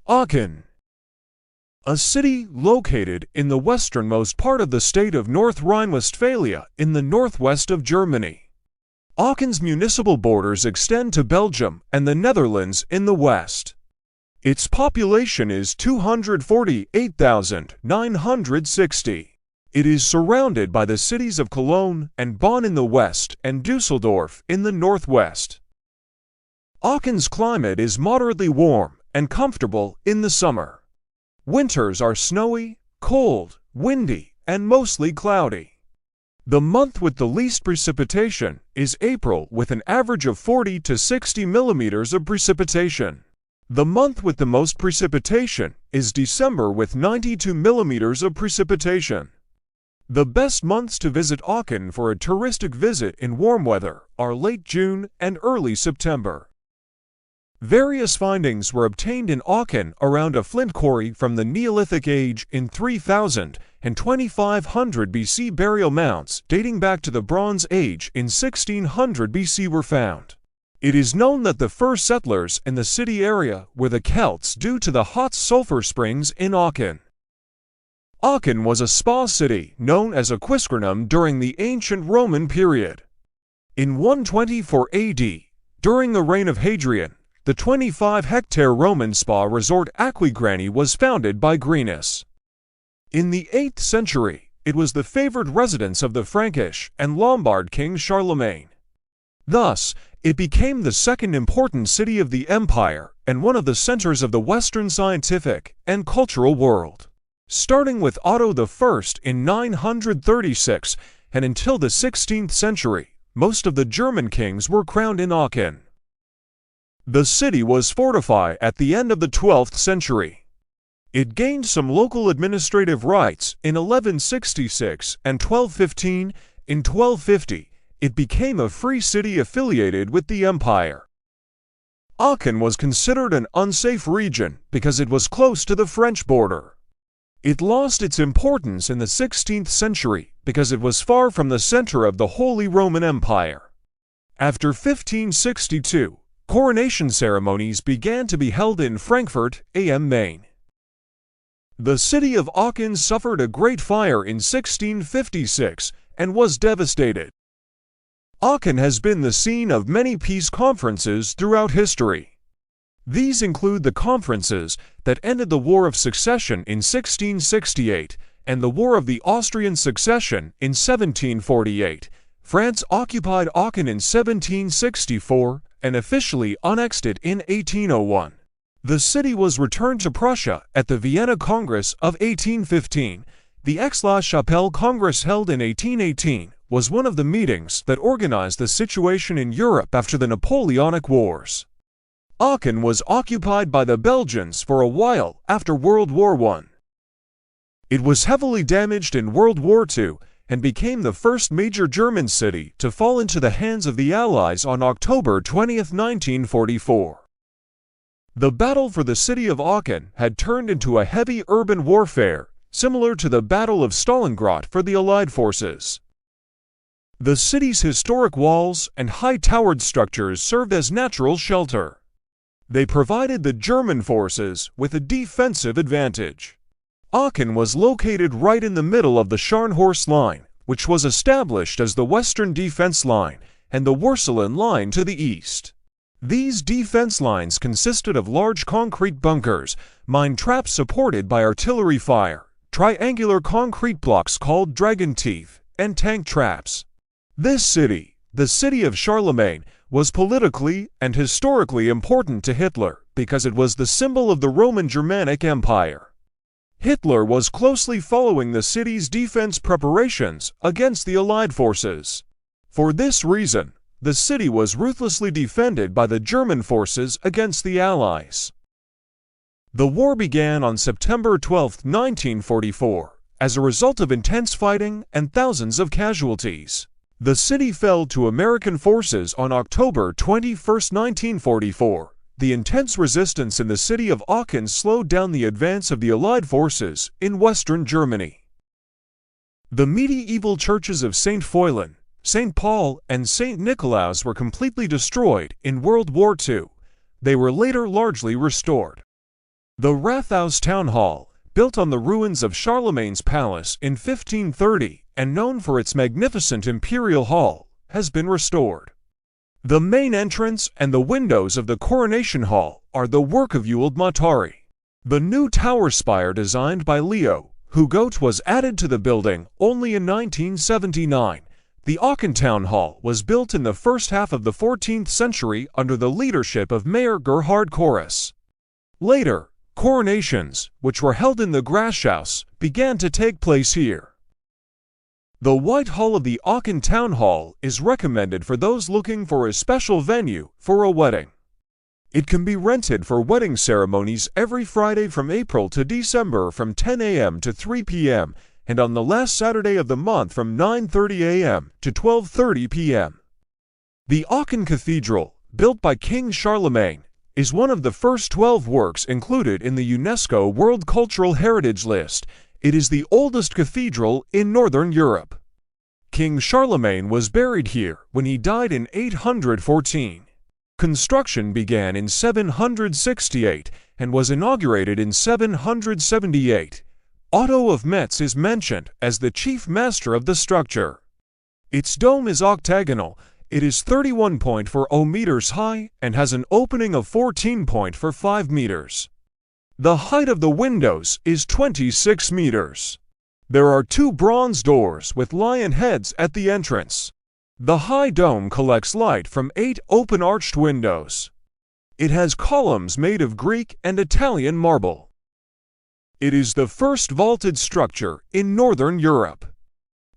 Aachen, a city located in the westernmost part of the state of North Rhine-Westphalia in the northwest of Germany. Aachen's municipal borders extend to Belgium and the Netherlands in the west. Its population is 248,960. It is surrounded by the cities of Cologne and Bonn in the west and Düsseldorf in the northwest. Aachen's climate is moderately warm and comfortable in the summer. Winters are snowy, cold, windy, and mostly cloudy. The month with the least precipitation is April with an average of 40 to 60 millimeters of precipitation. The month with the most precipitation is December with 92 millimeters of precipitation. The best months to visit Aachen for a touristic visit in warm weather are late June and early September. Various findings were obtained in Aachen around a flint quarry from the Neolithic age in 3000 and 2500 BC. Burial mounds dating back to the Bronze Age in 1600 BC were found. It is known that the first settlers in the city area were the Celts due to the hot sulfur springs in Aachen. Aachen was a spa city known as Aquisgranum during the ancient Roman period. In 124 AD, during the reign of Hadrian, the 25-hectare Roman spa resort Aquisgrani was founded by Granus. In the 8th century, it was the favored residence of the Frankish and Lombard king Charlemagne. Thus, it became the second important city of the empire and one of the centers of the Western scientific and cultural world. Starting with Otto I in 936 and until the 16th century, most of the German kings were crowned in Aachen. The city was fortified at the end of the 12th century. It gained some local administrative rights in 1166 and 1215. In 1250, it became a free city affiliated with the empire. Aachen was considered an unsafe region because it was close to the French border. It lost its importance in the 16th century because it was far from the center of the Holy Roman Empire. After 1562, coronation ceremonies began to be held in Frankfurt am Main. The city of Aachen suffered a great fire in 1656 and was devastated. Aachen has been the scene of many peace conferences throughout history. These include the conferences that ended the War of Succession in 1668 and the War of the Austrian Succession in 1748. France occupied Aachen in 1764 and officially annexed it in 1801. The city was returned to Prussia at the Vienna Congress of 1815. The Aix-la-Chapelle Congress held in 1818 was one of the meetings that organized the situation in Europe after the Napoleonic Wars. Aachen was occupied by the Belgians for a while after World War I. It was heavily damaged in World War II and became the first major German city to fall into the hands of the Allies on October 20, 1944. The battle for the city of Aachen had turned into a heavy urban warfare, similar to the Battle of Stalingrad for the Allied forces. The city's historic walls and high-towered structures served as natural shelter. They provided the German forces with a defensive advantage. Aachen was located right in the middle of the Scharnhorst Line, which was established as the Western Defense Line, and the Würselen Line to the east. These defense lines consisted of large concrete bunkers, mine traps supported by artillery fire, triangular concrete blocks called dragon teeth, and tank traps. This city, the city of Charlemagne, was politically and historically important to Hitler because it was the symbol of the Roman Germanic Empire. Hitler was closely following the city's defense preparations against the Allied forces. For this reason, the city was ruthlessly defended by the German forces against the Allies. The war began on September 12, 1944, as a result of intense fighting and thousands of casualties. The city fell to American forces on October 21, 1944. The intense resistance in the city of Aachen slowed down the advance of the Allied forces in western Germany. The medieval churches of St. Foylen, St. Paul, and St. Nicolaus were completely destroyed in World War II. They were later largely restored. The Rathaus Town Hall, built on the ruins of Charlemagne's palace in 1530 and known for its magnificent imperial hall, has been restored. The main entrance and the windows of the Coronation Hall are the work of Ewald Matari. The new tower spire designed by Leo Hugot was added to the building only in 1979. The Aachen Town Hall was built in the first half of the 14th century under the leadership of Mayor Gerhard Corres. Later, coronations, which were held in the Grashhaus, began to take place here. The White Hall of the Aachen Town Hall is recommended for those looking for a special venue for a wedding. It can be rented for wedding ceremonies every Friday from April to December from 10 a.m. to 3 p.m. and on the last Saturday of the month from 9:30 a.m. to 12:30 p.m. The Aachen Cathedral, built by King Charlemagne, is one of the first 12 works included in the UNESCO World Cultural Heritage List. It is the oldest cathedral in Northern Europe. King Charlemagne was buried here when he died in 814. Construction began in 768 and was inaugurated in 778. Otto of Metz is mentioned as the chief master of the structure. Its dome is octagonal. It is 31.40 meters high and has an opening of 14.45 meters. The height of the windows is 26 meters. There are 2 bronze doors with lion heads at the entrance. The high dome collects light from 8 open arched windows. It has columns made of Greek and Italian marble. It is the first vaulted structure in Northern Europe.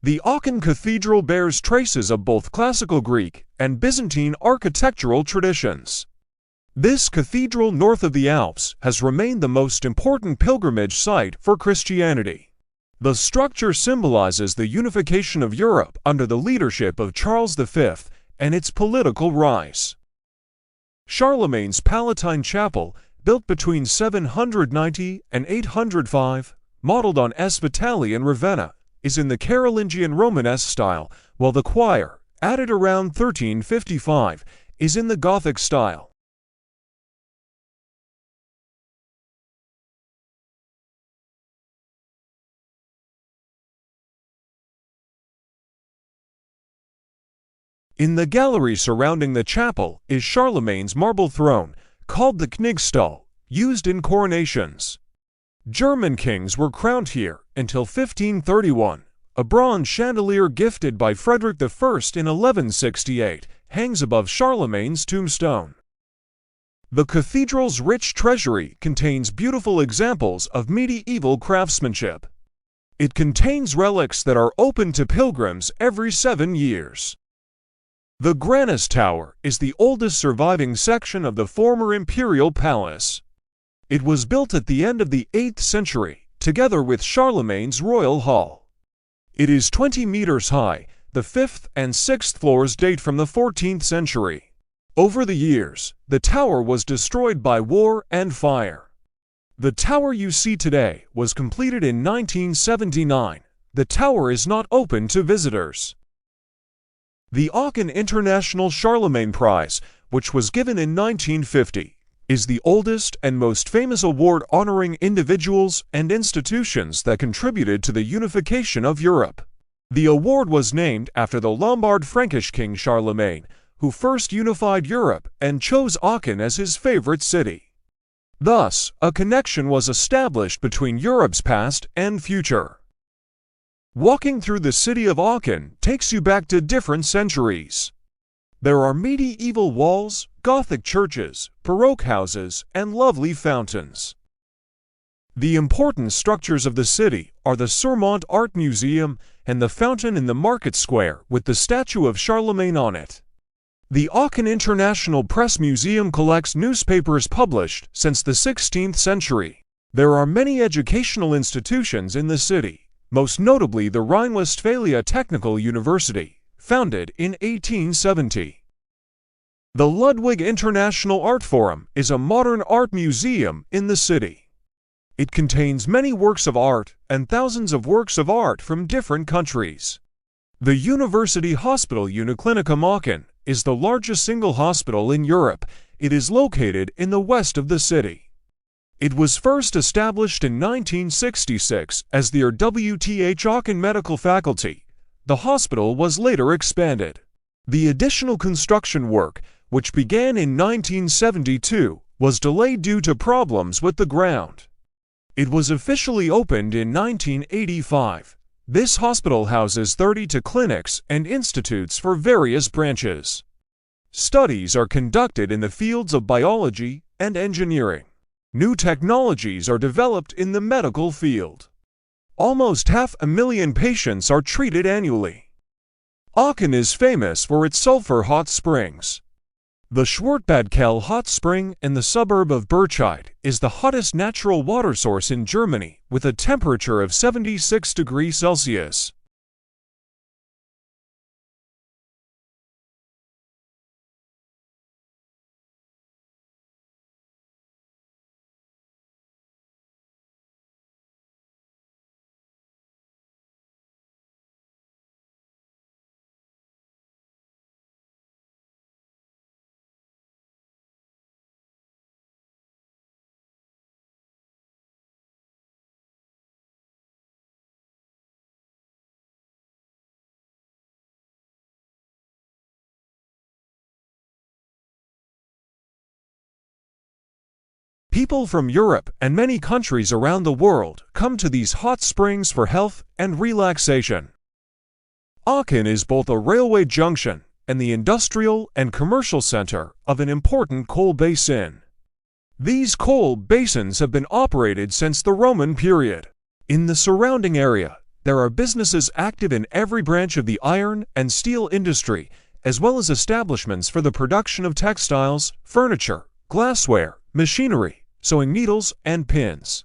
The Aachen Cathedral bears traces of both classical Greek and Byzantine architectural traditions. This cathedral north of the Alps has remained the most important pilgrimage site for Christianity. The structure symbolizes the unification of Europe under the leadership of Charles V and its political rise. Charlemagne's Palatine Chapel, built between 790 and 805, modeled on Ospitali in Ravenna, is in the Carolingian Romanesque style, while the choir, added around 1355, is in the Gothic style. In the gallery surrounding the chapel is Charlemagne's marble throne, called the Knigstall, used in coronations. German kings were crowned here until 1531. A bronze chandelier gifted by Frederick I in 1168 hangs above Charlemagne's tombstone. The cathedral's rich treasury contains beautiful examples of medieval craftsmanship. It contains relics that are open to pilgrims every 7 years. The Granus Tower is the oldest surviving section of the former imperial palace. It was built at the end of the 8th century, together with Charlemagne's royal hall. It is 20 meters high. The 5th and 6th floors date from the 14th century. Over the years, the tower was destroyed by war and fire. The tower you see today was completed in 1979. The tower is not open to visitors. The Aachen International Charlemagne Prize, which was given in 1950, is the oldest and most famous award honoring individuals and institutions that contributed to the unification of Europe. The award was named after the Lombard Frankish king Charlemagne, who first unified Europe and chose Aachen as his favorite city. Thus, a connection was established between Europe's past and future. Walking through the city of Aachen takes you back to different centuries. There are medieval walls, Gothic churches, Baroque houses, and lovely fountains. The important structures of the city are the Surmont Art Museum and the fountain in the market square with the statue of Charlemagne on it. The Aachen International Press Museum collects newspapers published since the 16th century. There are many educational institutions in the city, most notably the Rhine-Westphalia Technical University, founded in 1870. The Ludwig International Art Forum is a modern art museum in the city. It contains many works of art and thousands of works of art from different countries. The University Hospital Uniklinicum Aachen is the largest single hospital in Europe. It is located in the west of the city. It was first established in 1966 as the RWTH Aachen Medical Faculty. The hospital was later expanded. The additional construction work, which began in 1972, was delayed due to problems with the ground. It was officially opened in 1985. This hospital houses 32 clinics and institutes for various branches. Studies are conducted in the fields of biology and engineering. New technologies are developed in the medical field. Almost 500,000 patients are treated annually. Aachen is famous for its sulfur hot springs. The Schwartbadkel hot spring in the suburb of Burscheid is the hottest natural water source in Germany, with a temperature of 76 degrees Celsius. People from Europe and many countries around the world come to these hot springs for health and relaxation. Aachen is both a railway junction and the industrial and commercial center of an important coal basin. These coal basins have been operated since the Roman period. In the surrounding area, there are businesses active in every branch of the iron and steel industry, as well as establishments for the production of textiles, furniture, glassware, machinery, sewing needles, and pins.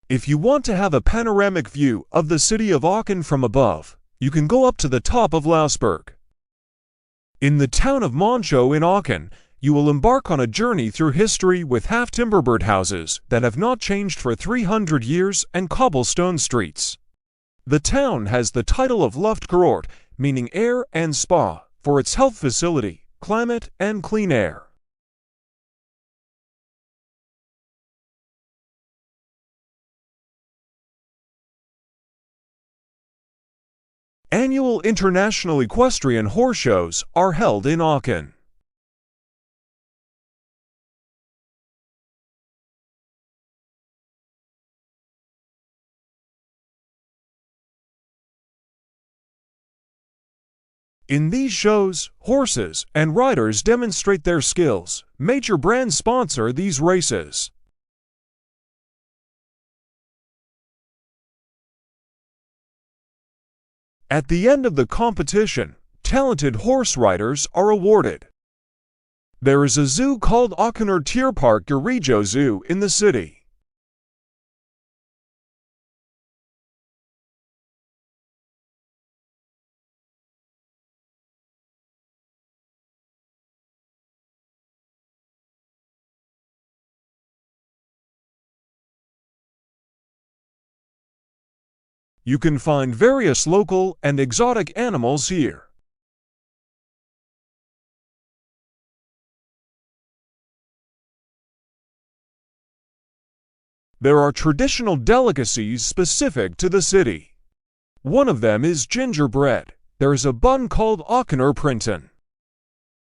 If you want to have a panoramic view of the city of Aachen from above, you can go up to the top of Lausberg. In the town of Monchow in Aachen, you will embark on a journey through history with half-timber houses that have not changed for 300 years and cobblestone streets. The town has the title of Luftkurort, meaning air and spa, for its health facility, climate, and clean air. Annual international equestrian horse shows are held in Aachen. In these shows, horses and riders demonstrate their skills. Major brands sponsor these races. At the end of the competition, talented horse riders are awarded. There is a zoo called Aachener Tierpark Gerijo Zoo in the city. You can find various local and exotic animals here. There are traditional delicacies specific to the city. One of them is gingerbread. There is a bun called Aachener Printen.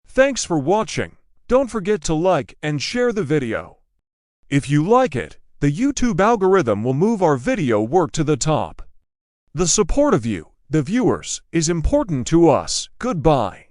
Thanks for watching. Don't forget to like and share the video. If you like it, the YouTube algorithm will move our video work to the top. The support of you, the viewers, is important to us. Goodbye.